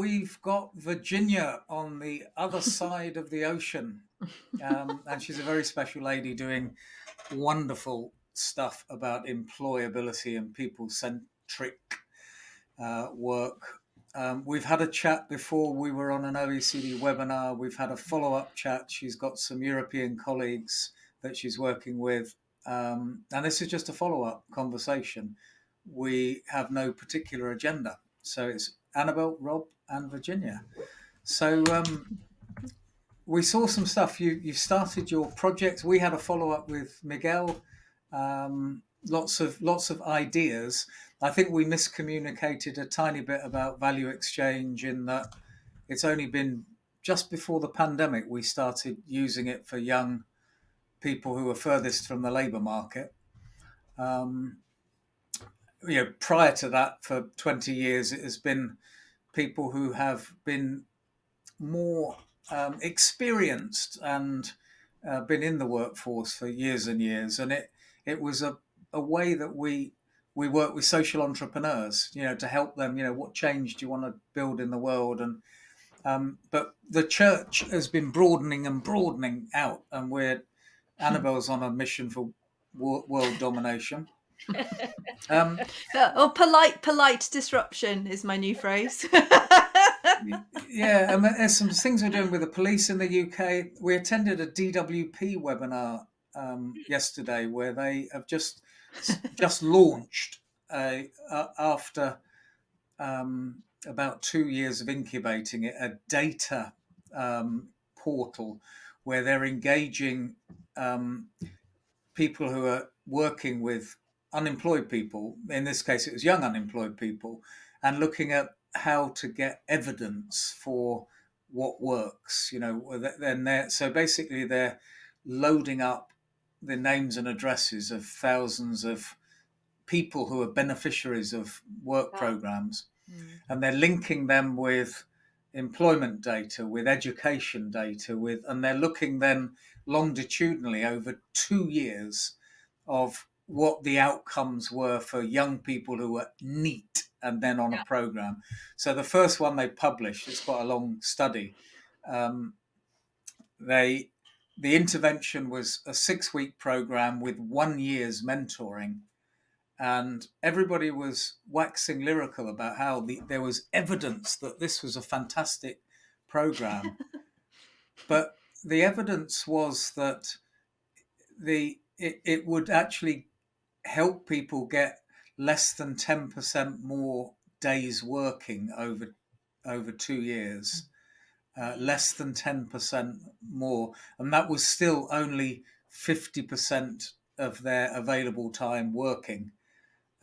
we've got Virginia on the other side of the ocean. And she's a very special lady doing wonderful stuff about employability and people-centric work. We've had a chat before. We were on an OECD webinar. We've had a follow-up chat. She's got some European colleagues that she's working with. And this is just a follow-up conversation. We have no particular agenda. So it's Annabelle, Rob, and Virginia. So we saw some stuff. You started your project. We had a follow-up with Miguel. Lots of ideas. I think we miscommunicated a tiny bit about value exchange in that it's only been just before the pandemic we started using it for young people who are furthest from the labour market. Prior to that, for 20 years, it has been people who have been more experienced and been in the workforce for years and years. And it was a way that we work with social entrepreneurs, to help them, what change do you want to build in the world? And but the church has been broadening out, and Annabelle's on a mission for world domination. Or polite disruption is my new phrase. Yeah, and there's some things we're doing with the police in the UK. We attended a DWP webinar yesterday where they have just launched after about 2 years of incubating it, a data portal where they're engaging people who are working with unemployed people. In this case, it was young unemployed people, and looking at how to get evidence for what works. So basically they're loading up the names and addresses of thousands of people who are beneficiaries of work programs, and they're linking them with employment data, with education data, and they're looking then longitudinally over 2 years of what the outcomes were for young people who were neat and then on a program. So the first one they published, it's quite a long study. The intervention was a 6-week program with 1 year's mentoring. And everybody was waxing lyrical about how there was evidence that this was a fantastic program. But the evidence was that it would actually help people get less than 10% more days working over 2 years, less than 10% more. And that was still only 50% of their available time working.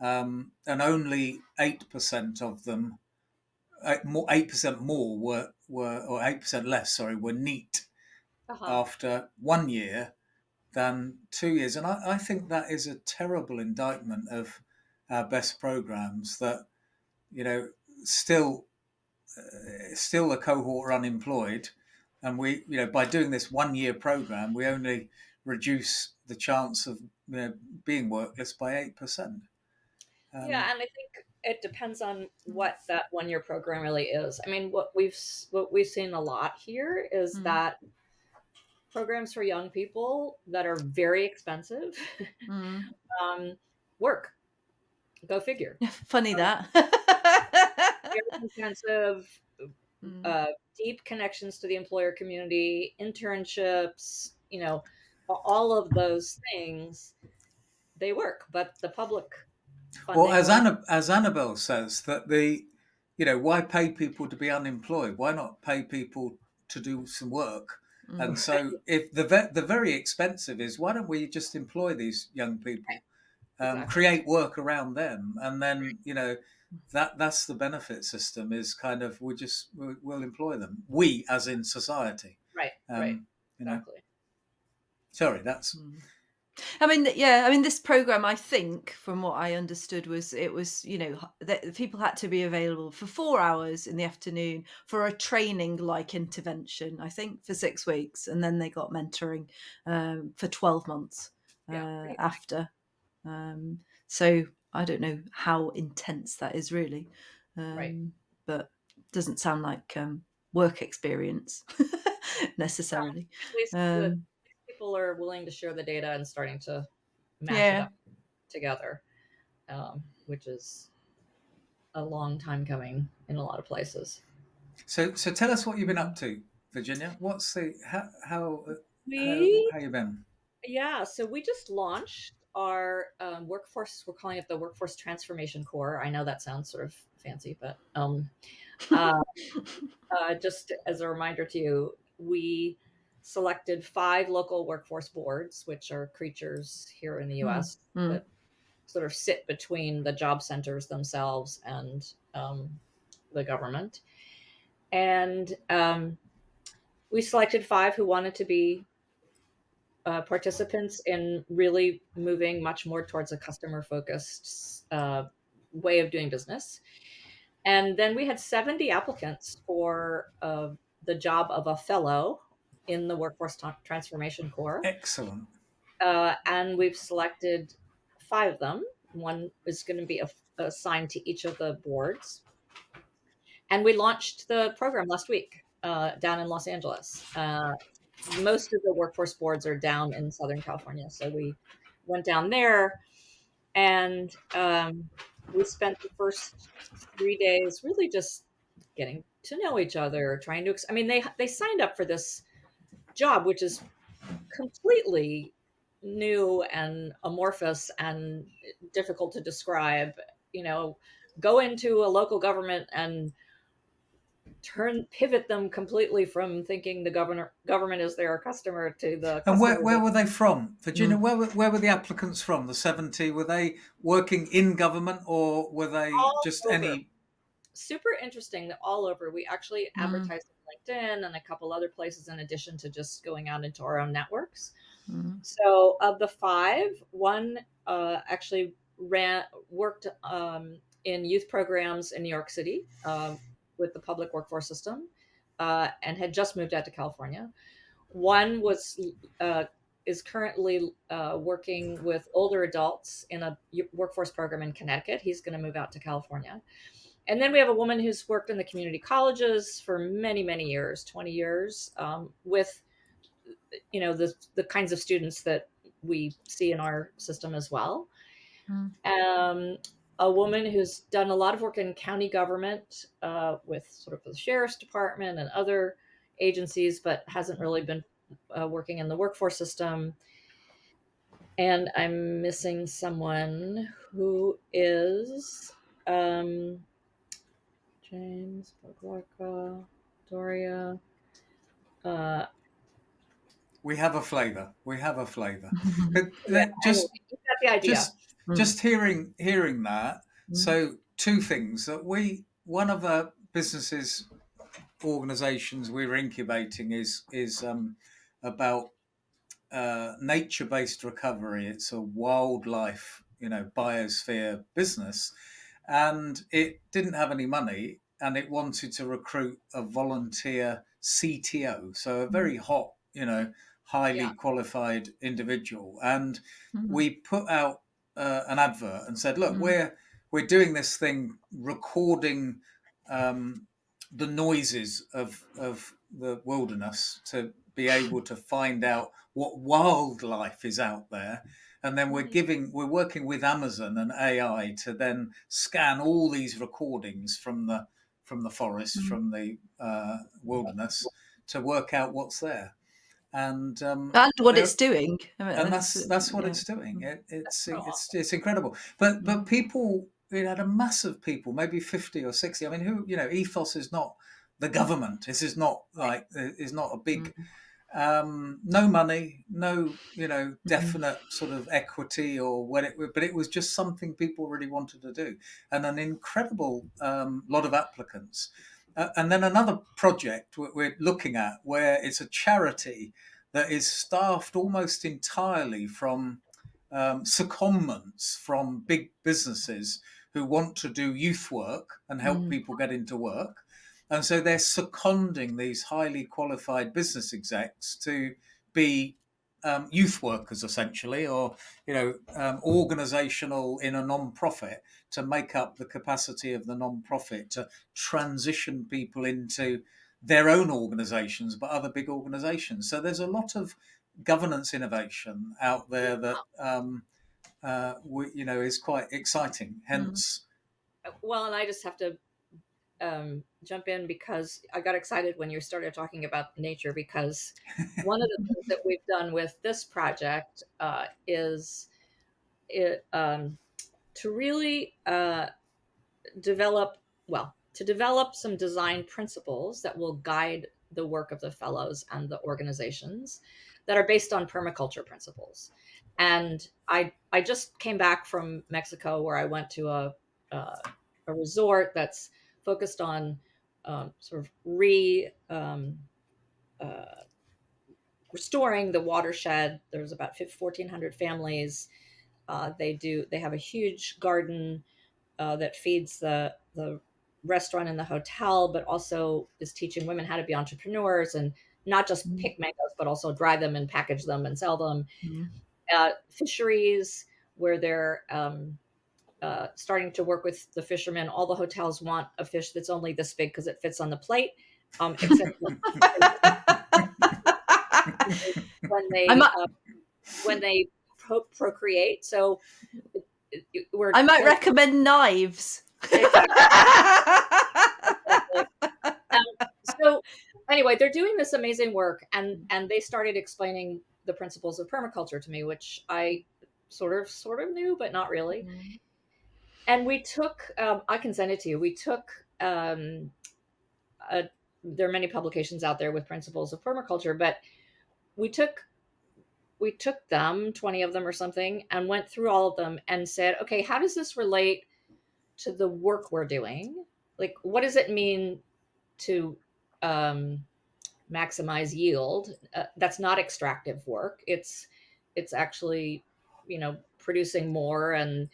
And only 8% of them, 8% more were or 8% less, were neat after 1 year than 2 years. And I think that is a terrible indictment of our best programs, that, still the cohort are unemployed. And we, by doing this 1 year program, we only reduce the chance of being workless by 8%. And I think it depends on what that 1 year program really is. I mean, what we've seen a lot here is that programs for young people that are very expensive work. Go figure. Funny that. Very expensive, deep connections to the employer community, internships, all of those things, they work, but the public funding. Well, as Annabelle says, that why pay people to be unemployed? Why not pay people to do some work? And so if the very expensive is, why don't we just employ these young people, create work around them, and then, that's the benefit system, is kind of, we'll employ them. We, as in society. Right, right. Exactly. Sorry, that's... I mean, this program, I think, from what I understood, that people had to be available for 4 hours in the afternoon for a training-like intervention, I think, for 6 weeks, and then they got mentoring for 12 months after. So I don't know how intense that is really, but doesn't sound like work experience necessarily. At least the people are willing to share the data and starting to mash it up together, which is a long time coming in a lot of places. So tell us what you've been up to, Virginia. What's the how you been? Yeah, so we just launched our workforce. We're calling it the Workforce Transformation Core. I know that sounds sort of fancy, but just as a reminder to you, we selected 5 local workforce boards, which are creatures here in the U.S. that sort of sit between the job centers themselves and the government. And we selected 5 who wanted to be participants in really moving much more towards a customer-focused way of doing business. And then we had 70 applicants for the job of a fellow in the Workforce Transformation Core. Excellent. And we've selected 5 of them. One is going to be assigned to each of the boards. And we launched the program last week down in Los Angeles. Most of the workforce boards are down in Southern California. So we went down there and we spent the first 3 days really just getting to know each other, trying to, they signed up for this job, which is completely new and amorphous and difficult to describe. Go into a local government and pivot them completely from thinking the government is their customer to the customer. And where were they from, Virginia? Where were the applicants from? The 70, were they working in government or were they all just over. any? Super interesting, all over. We actually advertised on LinkedIn and a couple other places in addition to just going out into our own networks. So of the 5, one actually worked in youth programs in New York City with the public workforce system and had just moved out to California. One is currently working with older adults in a workforce program in Connecticut. He's going to move out to California. And then we have a woman who's worked in the community colleges for many, many years, 20 years, with the kinds of students that we see in our system as well. A woman who's done a lot of work in county government with sort of the sheriff's department and other agencies, but hasn't really been working in the workforce system. And I'm missing someone who is James, Bogorka, Doria. We have a flavour. But just the idea. Just hearing that. So 2 things that one of the businesses organisations we're incubating is about nature-based recovery. It's a wildlife, biosphere business, and it didn't have any money, and it wanted to recruit a volunteer CTO, so a very hot, highly qualified individual. And we put out an advert and said, look, we're doing this thing, recording the noises of the wilderness to be able to find out what wildlife is out there. And then we're working with Amazon and AI to then scan all these recordings from the forest, from the wilderness, to work out what's there. And what it's doing. And that's what it's doing. It's incredible. But people, had a mass of people, maybe 50 or 60. I mean, who, ethos is not the government. This is not is not a big, no money, no, definite sort of equity or but it was just something people really wanted to do, and an incredible lot of applicants. And then another project we're looking at where it's a charity that is staffed almost entirely from secondments from big businesses who want to do youth work and help people get into work. And so they're seconding these highly qualified business execs to be youth workers essentially, or organizational in a non-profit, to make up the capacity of the non-profit to transition people into their own organizations, but other big organizations. So there's a lot of governance innovation out there that is quite exciting. Hence, well, and I just have to jump in because I got excited when you started talking about nature, because one of the things that we've done with this project is to really develop some design principles that will guide the work of the fellows and the organizations that are based on permaculture principles. And I just came back from Mexico, where I went to a resort that's focused on sort of restoring the watershed. There's about 1,400 families. They have a huge garden that feeds the restaurant and the hotel, but also is teaching women how to be entrepreneurs and not just pick mangoes, but also dry them and package them and sell them. Fisheries, where they're starting to work with the fishermen. All the hotels want a fish that's only this big because it fits on the plate, except when they procreate. So I might recommend knives. So anyway, they're doing this amazing work, and they started explaining the principles of permaculture to me, which I sort of knew, but not really. And we took, I can send it to you. We took, there are many publications out there with principles of permaculture, but we took them, 20 of them or something, and went through all of them and said, okay, how does this relate to the work we're doing? Like, what does it mean to maximize yield? That's not extractive work. It's actually, producing more and,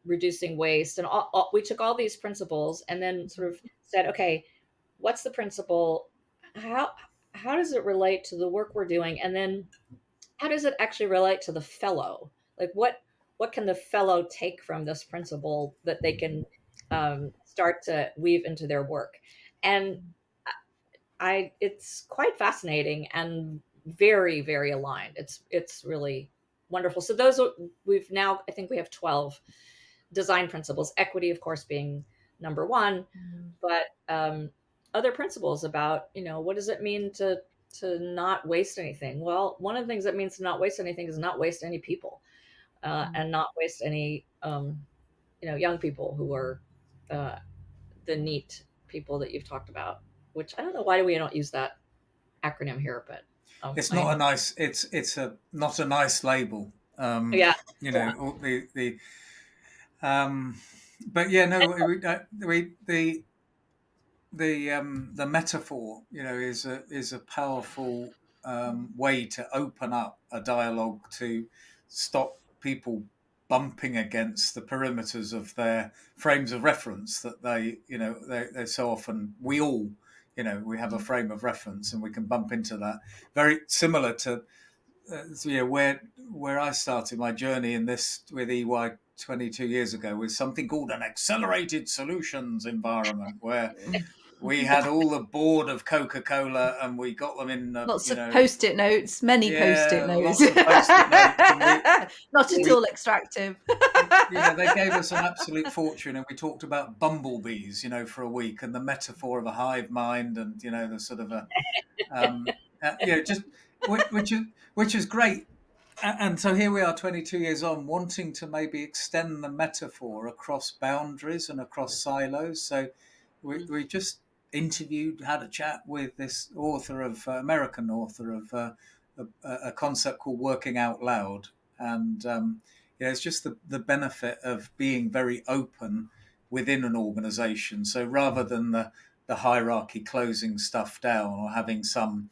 reducing waste. And we took all these principles and then sort of said, okay, what's the principle? How does it relate to the work we're doing? And then how does it actually relate to the fellow? Like, what can the fellow take from this principle that they can start to weave into their work? And it's quite fascinating and very, very aligned. It's really wonderful. So I think we have 12 design principles, equity, of course, being number one, but other principles about, what does it mean to not waste anything? Well, one of the things that means to not waste anything is not waste any people, and not waste any, young people who are the NEAT people that you've talked about, which I don't know why we don't use that acronym here, but it's not a nice. It's not a nice label. Yeah. But yeah, no, the metaphor, is a powerful way to open up a dialogue, to stop people bumping against the perimeters of their frames of reference that they so often, we all, we have a frame of reference and we can bump into that. Very similar to where I started my journey in this with EY 22 years ago, with something called an accelerated solutions environment, where we had all the board of Coca-Cola and we got them in lots of post-it notes, many post-it notes. Lots of post-it notes. Not at all extractive. They gave us an absolute fortune, and we talked about bumblebees, for a week, and the metaphor of a hive mind, and the sort of which is great. And so here we are 22 years on, wanting to maybe extend the metaphor across boundaries and across silos. So we just had a chat with this American author of a concept called working out loud. And it's just the benefit of being very open within an organization. So rather than the hierarchy closing stuff down, or having some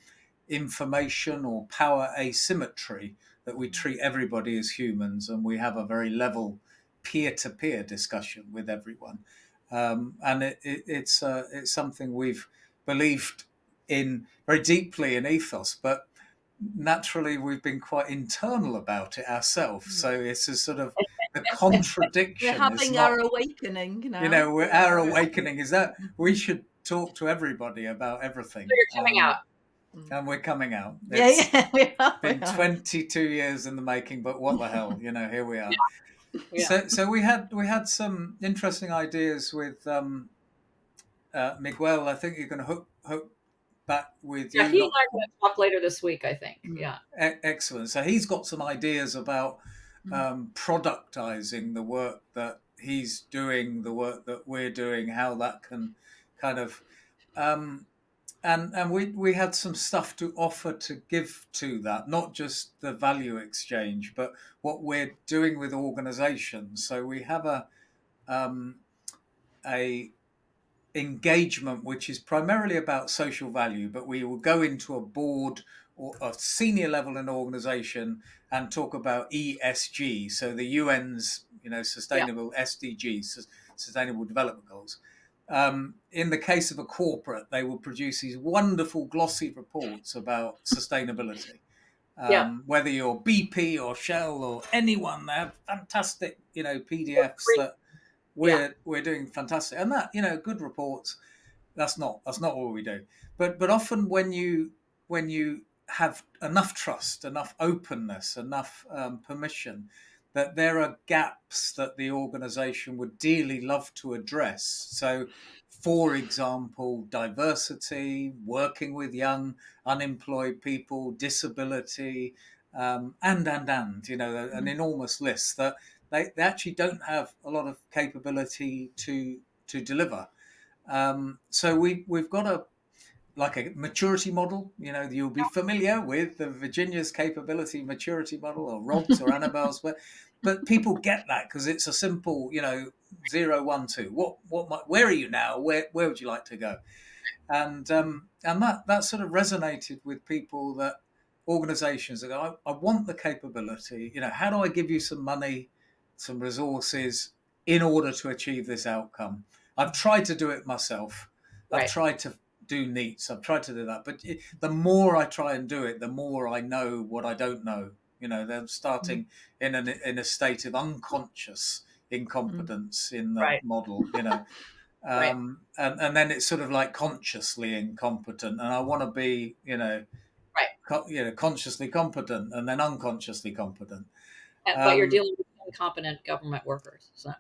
information or power asymmetry, that we treat everybody as humans and we have a very level peer-to-peer discussion with everyone. And it's something we've believed in very deeply in ethos. But naturally we've been quite internal about it ourselves. So it's a sort of the contradiction. We're having our awakening now. Our awakening is that we should talk to everybody about everything. So you're coming out. And we're coming out. Yeah, we are. Been 22 years in the making, but what the hell, here we are. Yeah. So we had some interesting ideas with Miguel. I think you're going to hook back with you. Yeah, he and I are going to talk later this week, I think. Yeah. Excellent. So he's got some ideas about productizing the work that he's doing, the work that we're doing, how that can kind of and we had some stuff to offer to give to that, not just the value exchange, but what we're doing with organizations. So we have a engagement which is primarily about social value, but we will go into a board or a senior level in an organization and talk about ESG, so the UN's sustainable SDGs, sustainable development goals. In the case of a corporate, they will produce these wonderful glossy reports about sustainability. Whether you're BP or Shell or anyone, they have fantastic, PDFs that we're doing fantastic, and that good reports. That's not what we do. But often when you have enough trust, enough openness, enough permission, that there are gaps that the organization would dearly love to address. So, for example, diversity, working with young, unemployed people, disability, and an enormous list that they actually don't have a lot of capability to deliver. So we've got a maturity model. You'll be familiar with the Virginia's capability maturity model, or Rob's or Annabelle's, but people get that because it's a simple 0, 1, 2. Where are you now? Where would you like to go? And that sort of resonated with people, that organizations that go, I want the capability. How do I give you some money, some resources in order to achieve this outcome? I've tried to do it myself. I've tried to do NEETs. I've tried to do that. But the more I try and do it, the more I know what I don't know. They're starting in a state of unconscious incompetence in the model, and then it's sort of like consciously incompetent. And I want to be, consciously competent and then unconsciously competent. But you're dealing with incompetent government workers. So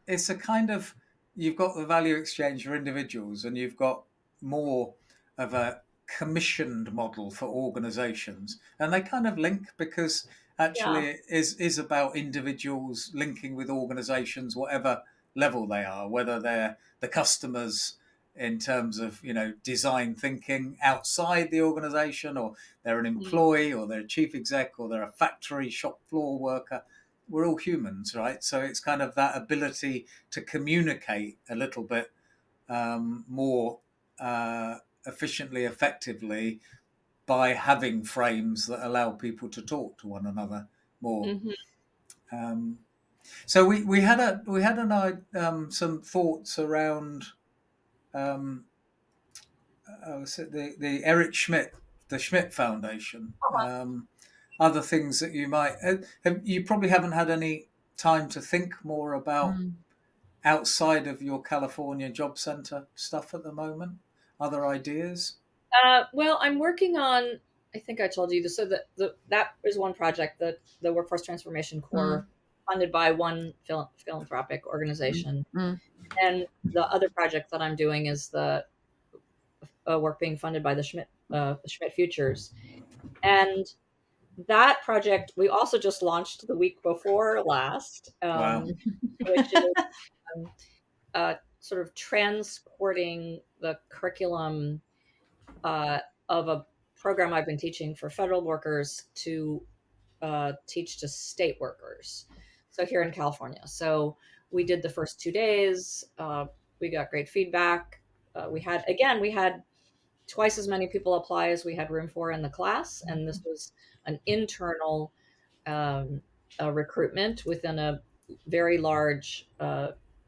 it's a kind of, you've got the value exchange for individuals, and you've got more of a commissioned model for organizations, and they kind of link, because actually it is about individuals linking with organizations, whatever level they are, whether they're the customers in terms of design thinking outside the organization, or they're an employee, or they're a chief exec, or they're a factory shop floor worker. We're all humans, right? So it's kind of that ability to communicate a little bit more efficiently, effectively, by having frames that allow people to talk to one another more. So we had some thoughts around the Eric Schmidt, the Schmidt Foundation. Other things that you might you probably haven't had any time to think more about outside of your California Job Center stuff at the moment. Other ideas? Well, I'm working on, I think I told you this, so that is one project, the Workforce Transformation Corps, funded by one philanthropic organization. And the other project that I'm doing is the work being funded by the Schmidt Futures. And that project we also just launched the week before last, which is sort of transporting the curriculum of a program I've been teaching for federal workers to teach to state workers. So here in California. So we did the first 2 days. We got great feedback. We had twice as many people apply as we had room for in the class. And this was an internal recruitment within a very large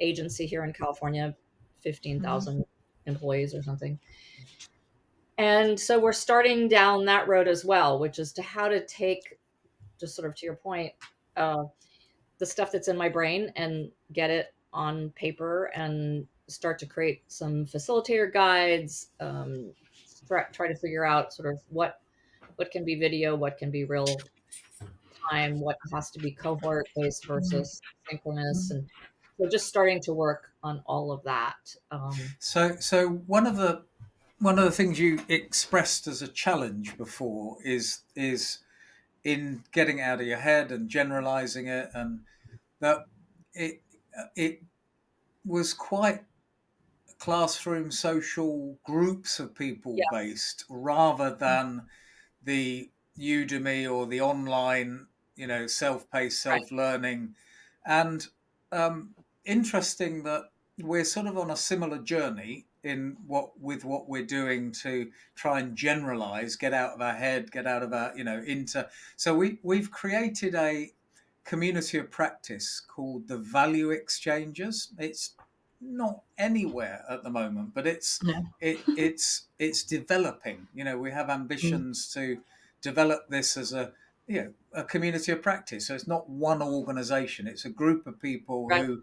agency here in California, 15,000 employees or something. And so we're starting down that road as well, which is to how to take, just sort of to your point, the stuff that's in my brain and get it on paper and start to create some facilitator guides, try to figure out sort of what can be video, what can be real time, what has to be cohort based versus synchronous, and so just starting to work on all of that. So one of the things you expressed as a challenge before is in getting it out of your head and generalizing it, and that it was quite classroom social groups of people Yes. based rather than the Udemy or the online, self-paced, Right. self-learning. And interesting that we're sort of on a similar journey with what we're doing to try and generalize, get out of our head, get out of our, into. So we've created a community of practice called the Value Exchanges. It's not anywhere at the moment, but it's developing. We have ambitions to develop this as a community of practice. So it's not one organization; it's a group of people Right. who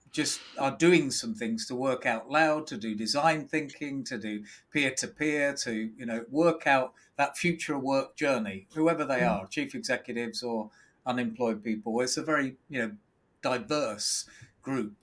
just are doing some things to work out loud, to do design thinking, to do peer-to-peer, to work out that future work journey, whoever they are, chief executives or unemployed people. It's a very diverse group.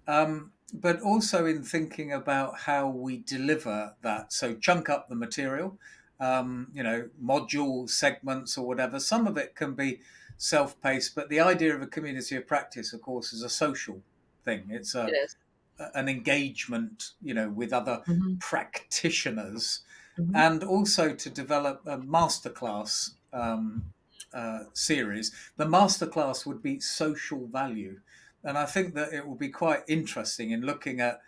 But also in thinking about how we deliver that. So chunk up the material, module segments or whatever. Some of it can be self-paced, but the idea of a community of practice, of course, is a social thing. It's It is. an engagement, with other practitioners, Mhm. and also to develop a masterclass series. The masterclass would be social value. And I think that it will be quite interesting in looking at,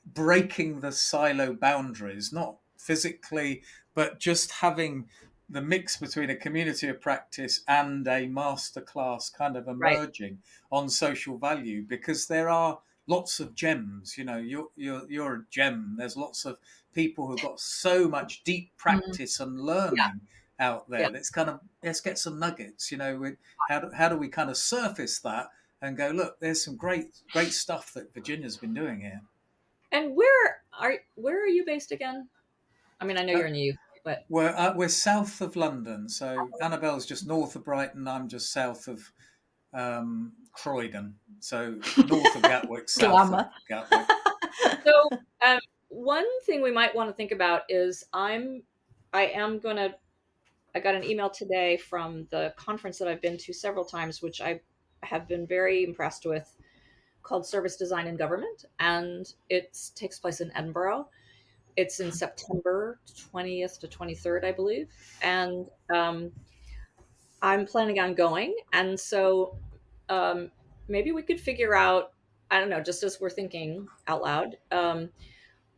breaking the silo boundaries, not physically, but just having the mix between a community of practice and a masterclass kind of Right. emerging on social value, because there are lots of gems. You're a gem. There's lots of people who've got so much deep practice and learning out there. Yeah. Let's get some nuggets. How do we kind of surface that and go, look, there's some great stuff that Virginia's been doing here. And where are you based again? I mean, I know you're in the UK, but we're south of London, so Annabelle's just north of Brighton. I'm just south of Croydon, so north of Gatwick, south of Gatwick. So one thing we might want to think about is I got an email today from the conference that I've been to several times, which I have been very impressed with, called Service Design in Government, and it takes place in Edinburgh. It's in September 20th to 23rd, I believe, and I'm planning on going. And so maybe we could figure out, I don't know, just as we're thinking out loud,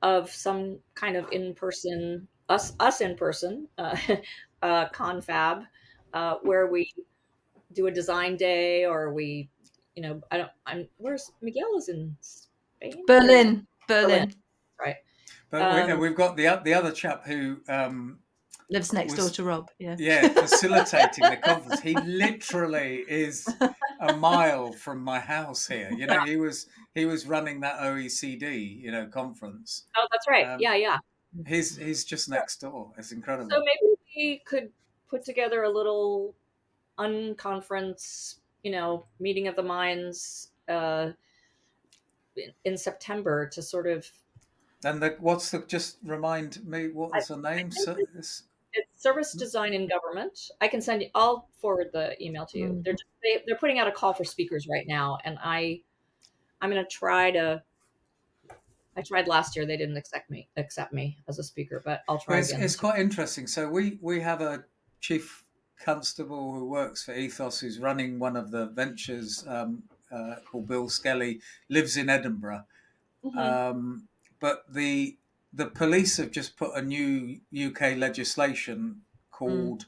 of some kind of in-person, us in-person confab, where we do a design day, or we, where's Miguel is in Spain? Berlin. Right. But we've got the other chap who lives next door to Rob. Facilitating the conference. He literally is a mile from my house here. He was running that OECD conference. Oh, that's right. Yeah. He's just next door. It's incredible. So maybe we could put together a little unconference, meeting of the minds in September to sort of. And just remind me, what is the name? It's Service Design in Government. I'll forward the email to you. They're putting out a call for speakers right now, and I'm going to try to. I tried last year; they didn't accept me as a speaker, but I'll try again. It's quite interesting. So we have a chief constable who works for Ethos, who's running one of the ventures, called Bill Skelly, lives in Edinburgh. But the police have just put a new UK legislation called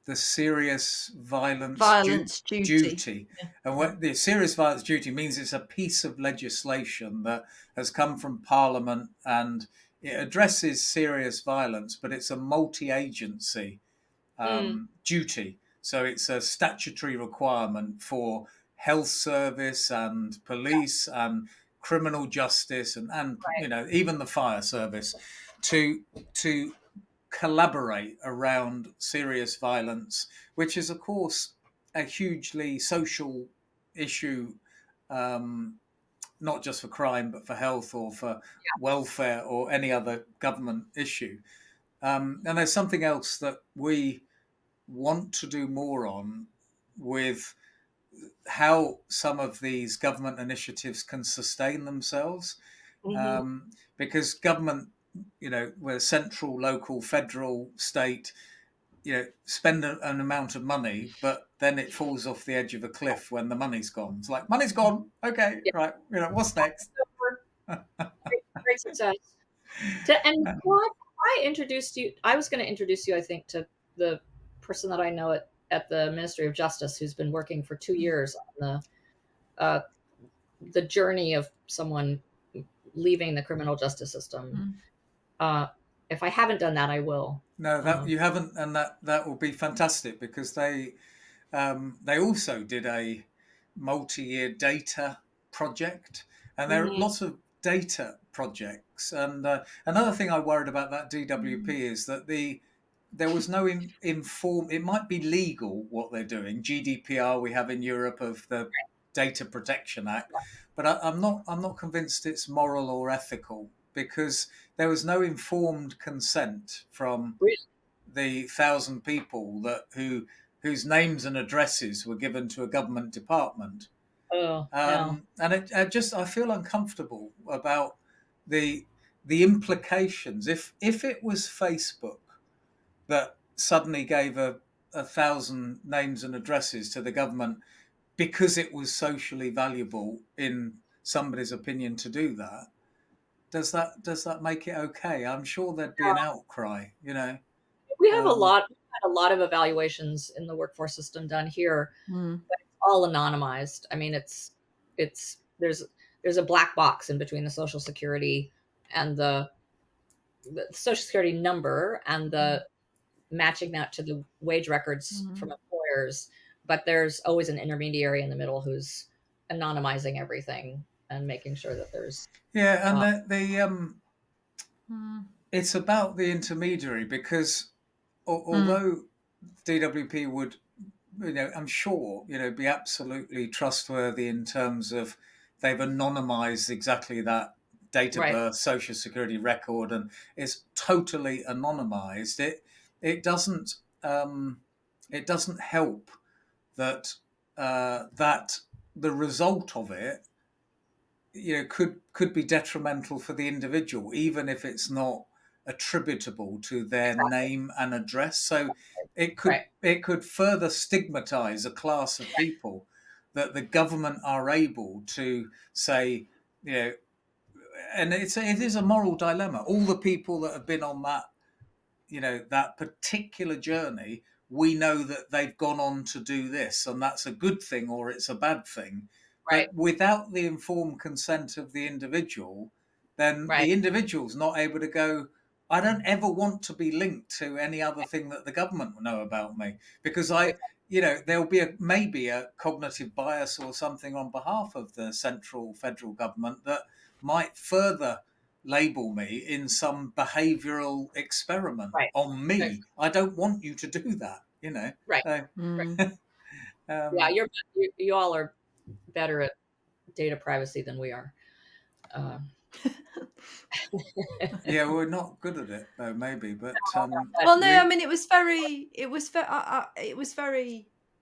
the serious violence duty. Yeah. And what the serious violence duty means, it's a piece of legislation that has come from Parliament, and it addresses serious violence, but it's a multi-agency duty. So it's a statutory requirement for health service and police and criminal justice and Right. even the fire service to collaborate around serious violence, which is of course a hugely social issue, not just for crime but for health or for welfare or any other government issue. And there's something else that we want to do more on, with how some of these government initiatives can sustain themselves. Because government, where central, local, federal, state, spend an amount of money, but then it falls off the edge of a cliff when the money's gone. It's like, money's gone. Okay, right. What's next? Great success. And I introduced you. I was going to introduce you, I think, to the person that I know at the Ministry of Justice, who's been working for 2 years on the journey of someone leaving the criminal justice system. If I haven't done that, I will. No, that you haven't, and that will be fantastic, because they also did a multi-year data project, and there are lots of data projects. And another thing I worried about that DWP is that there was no inform. It might be legal what they're doing, GDPR we have in Europe of the Data Protection Act, but I'm not convinced it's moral or ethical, because there was no informed consent from the 1,000 people whose names and addresses were given to a government department. And I feel uncomfortable about the implications. If it was Facebook that suddenly gave a 1,000 names and addresses to the government because it was socially valuable in somebody's opinion to do that, does that make it okay? I'm sure there'd be an outcry. We have a lot of evaluations in the workforce system done here, but it's all anonymized. I mean, there's a black box in between the Social Security and the Social Security number and the matching that to the wage records from employers, but there's always an intermediary in the middle who's anonymizing everything and making sure that there's it's about the intermediary, because although DWP would, I'm sure, be absolutely trustworthy in terms of they've anonymized exactly that date of birth, social security record, and it's totally anonymized. It doesn't help that that the result of it could be detrimental for the individual, even if it's not attributable to their name and address. So it could further stigmatize a class of people that the government are able to say, and it is a moral dilemma. All the people that have been on that, that particular journey, we know that they've gone on to do this, and that's a good thing or it's a bad thing. But without the informed consent of the individual, then the individual's not able to go, I don't ever want to be linked to any other thing that the government will know about me, because there'll be maybe a cognitive bias or something on behalf of the central federal government that might further label me in some behavioural experiment on me. I don't want you to do that, So, you all are better at data privacy than we are. Yeah, we're not good at it though, maybe, but well, no, I mean, it was very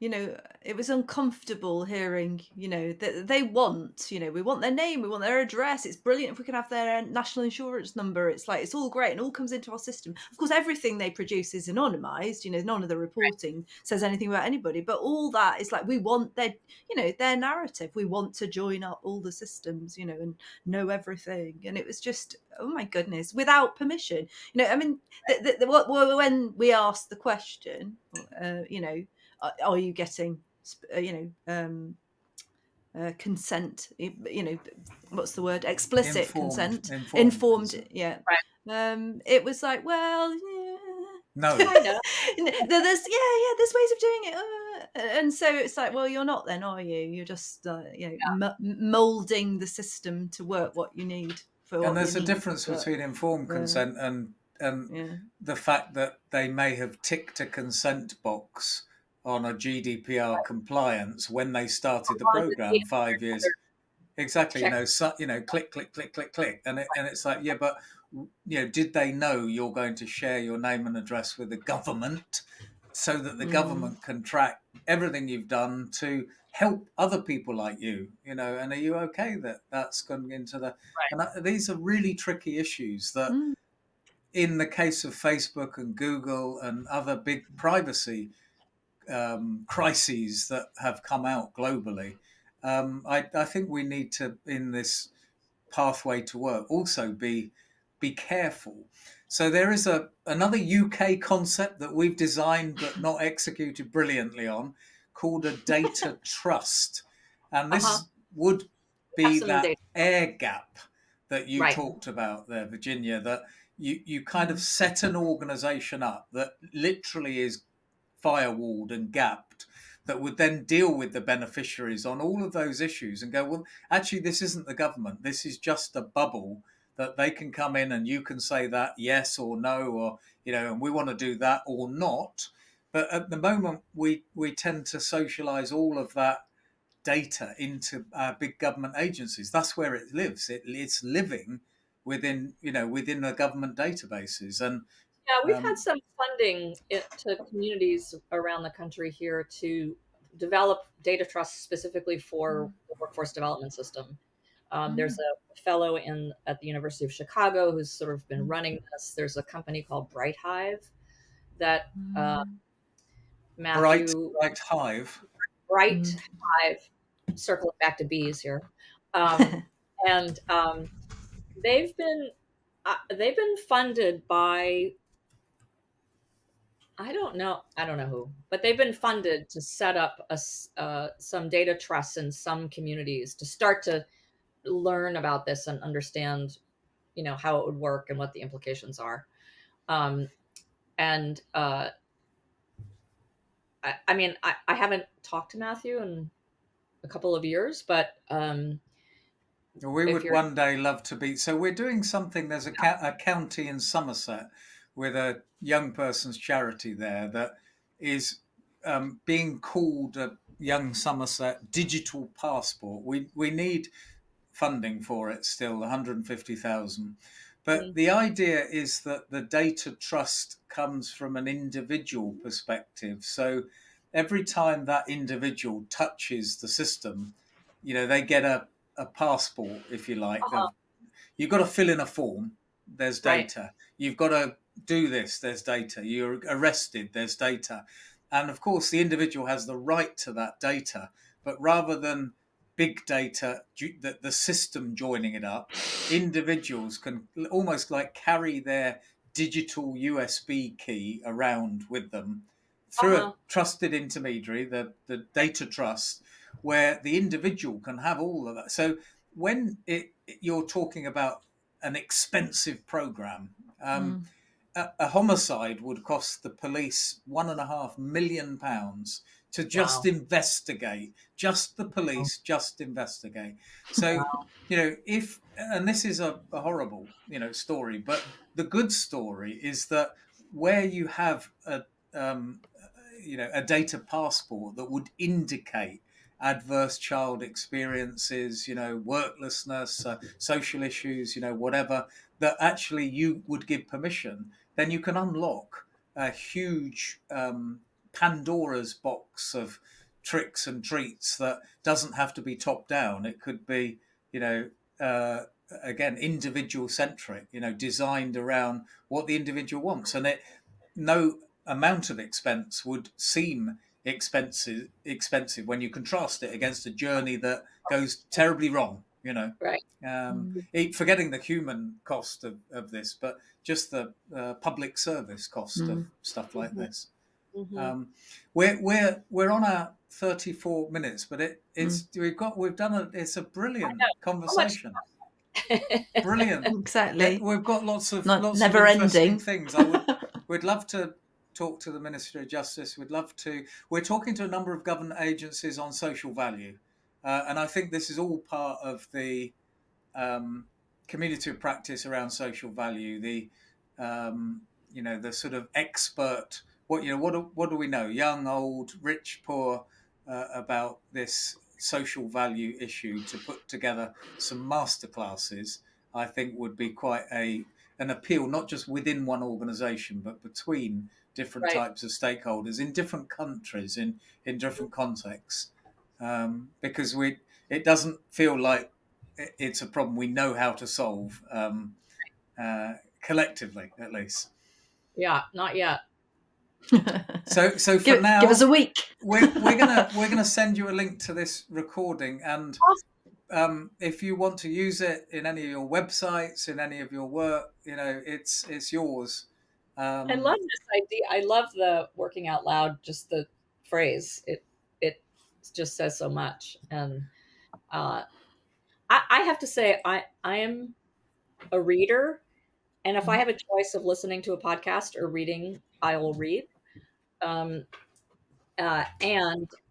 you know, it was uncomfortable hearing, you know, that they want, you know, we want their name, we want their address. It's brilliant if we can have their national insurance number. It's like, it's all great and all comes into our system. Of course, everything they produce is anonymized, you know, none of the reporting says anything about anybody, but all that is like, we want their, you know, their narrative. We want to join up all the systems, you know, and know everything. And it was just, oh my goodness, without permission. You know, I mean, when we asked the question, you know, are you getting, you know, consent, you know, what's the word, explicit consent, informed, yeah, it was like, well, yeah, no, there's ways of doing it, and so it's like, well, you're not then, are you? You're just you know, molding the system to work what you need for. And there's a difference between informed consent and the fact that they may have ticked a consent box on a GDPR compliance when they started the program 5 years. Exactly, you know, click, click, click, click, click, and it's like, yeah, but you know, did they know you're going to share your name and address with the government so that the government can track everything you've done to help other people like you, you know? And are you okay that that's going into the? And these are really tricky issues that, in the case of Facebook and Google and other big privacy crises that have come out globally, I think we need to, in this pathway to work, also be careful. So there is another UK concept that we've designed but not executed brilliantly on, called a data trust, and this would be that air gap that you talked about there, Virginia, that you kind of set an organization up that literally is firewalled and gapped, that would then deal with the beneficiaries on all of those issues and go, well, actually, this isn't the government. This is just a bubble that they can come in and you can say that yes or no, or, you know, and we want to do that or not. But at the moment, we tend to socialize all of that data into big government agencies. That's where it lives. It's living within, you know, within the government databases. And we've had some funding to communities around the country here to develop data trust specifically for the workforce development system. There's a fellow at the University of Chicago who's sort of been running this. There's a company called Bright Hive that Matthew... Bright Hive, circling back to bees here. And they've been funded by, I don't know who, but they've been funded to set up some data trusts in some communities to start to learn about this and understand, you know, how it would work and what the implications are. I mean, I haven't talked to Matthew in a couple of years, but we would one day love to be. So we're doing something. There's a county in Somerset with a young person's charity there that is being called a Young Somerset Digital Passport. We need funding for it still, 150,000. But the idea is that the data trust comes from an individual perspective. So every time that individual touches the system, you know, they get a passport, if you like. You've got to fill in a form, there's data. You've got to do this, there's data. You're arrested, there's data. And of course, the individual has the right to that data. But rather than big data, the system joining it up, individuals can almost like carry their digital USB key around with them through a trusted intermediary, the data trust, where the individual can have all of that. So when you're talking about an expensive program, a homicide would cost the police £1.5 million to just investigate, just the police, just investigate. So, you know, and this is a horrible, you know, story, but the good story is that where you have a data passport that would indicate adverse child experiences, you know, worklessness, social issues, you know, whatever, that actually you would give permission, then you can unlock a huge Pandora's box of tricks and treats that doesn't have to be top down. It could be, again, individual centric, designed around what the individual wants. And no amount of expense would seem expensive when you contrast it against a journey that goes terribly wrong, Right. Forgetting the human cost of this, but just the public service cost of stuff like this. We're on our 34 minutes, but it's a brilliant conversation. Brilliant. Exactly. We've got lots of never interesting ending things. We'd love to talk to the Ministry of Justice. We're talking to a number of government agencies on social value, and I think this is all part of the community of practice around social value. The the sort of expert. What do we know? Young, old, rich, poor, about this social value issue. To put together some masterclasses, I think would be quite an appeal, not just within one organisation, but between different types of stakeholders in different countries, in different contexts, because it doesn't feel like it's a problem we know how to solve collectively, at least. Yeah, not yet. So for now, give us a week. we're gonna send you a link to this recording, and if you want to use it in any of your websites, in any of your work, it's yours. I love this idea. I love the working out loud. Just the phrase. It just says so much. And I have to say, I am a reader, and if I have a choice of listening to a podcast or reading, I will read. And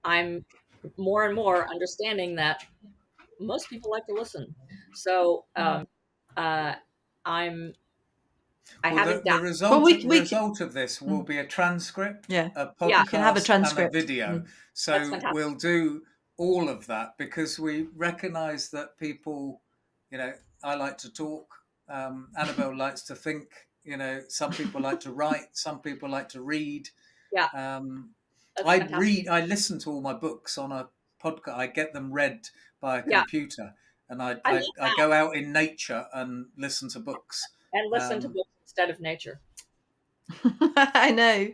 I'm more and more understanding that most people like to listen. So the result of this will be a transcript, a podcast, can have a transcript, and a video. So we'll do all of that because we recognise that people, I like to talk. Annabelle likes to think. Some people like to write. Some people like to read. Yeah. I listen to all my books on a podcast. I get them read by a computer, and I go out in nature and listen to books. And listen to books instead of nature. I know.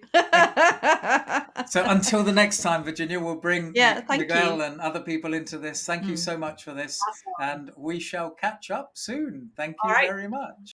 So until the next time, Virginia, we'll bring Miguel you. and other people into this. Thank you so much for this. Awesome. And we shall catch up soon. Thank you very much.